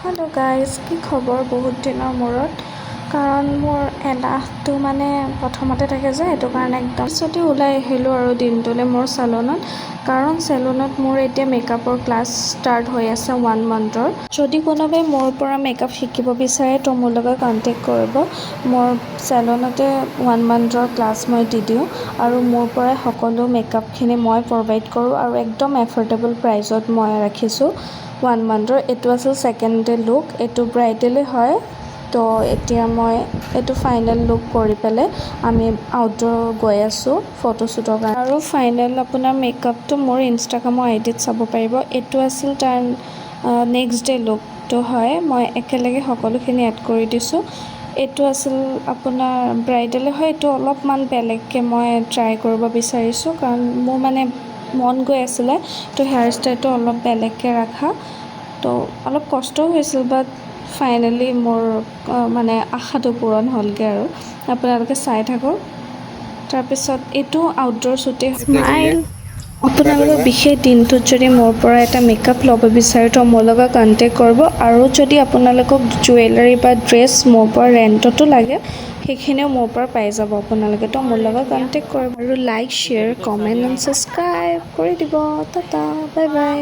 Hello' guys, কি খবৰ? বহুত দিনৰ মূৰত। কাৰণ মোৰ এলাহটো মানে প্ৰথমতে থাকে যে, সেইটো কাৰণে একদম পিছতে ওলাই আহিলোঁ আৰু দিনটোলৈ মোৰ চেলুনত। কাৰণ চেলুনত মোৰ এতিয়া মেকআপৰ ক্লাছ ষ্টাৰ্ট হৈ আছে 1 মান্থৰ। যদি কোনোবাই মোৰ পৰা মেকআপ শিকিব বিচাৰে তো মোৰ লগত কণ্টেক্ট কৰিব। মোৰ চেলুনতে 1 মান্থৰ ক্লাছ মই দি দিওঁ আৰু মোৰ পৰাই সকলো মেকআপখিনি মই প্ৰভাইড কৰোঁ আৰু একদম এফৰ্ডেবল প্ৰাইজত মই ৰাখিছোঁ 1 মান্থৰ। এইটো আছিল ছেকেণ্ড ডে লুক। এইটো ব্ৰাইডেলে হয়। তো এতিয়া মই এইটো ফাইনেল লুক কৰি পেলাই আমি আউটডোৰ গৈ আছোঁ ফটোশ্বুটৰ কাৰণে। আৰু ফাইনেল আপোনাৰ মেকআপটো মোৰ ইনষ্টাগ্ৰামৰ আইডিত চাব পাৰিব। এইটো আছিল তাৰ নেক্সট ডে লুকটো হয়। মই একেলগে সকলোখিনি এড কৰি দিছোঁ। এইটো আছিল আপোনাৰ ব্ৰাইডেলে হয়। এইটো অলপমান বেলেগকৈ মই ট্ৰাই কৰিব বিচাৰিছোঁ কাৰণ মোৰ মানে মন গৈ আছিলে তো হেয়াৰ ষ্টাইলটো অলপ বেলেগকৈ ৰখা। তো অলপ কষ্টও হৈছিল, বাট ফাইনেলি মোৰ মানে আশাটো পূৰণ হ'লগৈ আৰু আপোনালোকে চাই থাকক। তাৰপিছত এইটো আউটডোৰ শ্বুটেই স্মাইল। আপোনালোকৰ বিশেষ দিনটোত যদি মোৰ পৰা এটা মেকআপ ল'ব বিচাৰে তো মোৰ লগত কণ্টেক্ট কৰিব। আৰু যদি আপোনালোকক জুৱেলাৰী বা ড্ৰেছ মোৰ পৰা ৰেণ্টতো লাগে সেইখিনিও মোৰ পৰা পাই যাব আপোনালোকে। তো মোৰ লগত কণ্টেক্ট কৰিব আৰু like, share, comment and subscribe কৰি দিব। Tata, bye bye.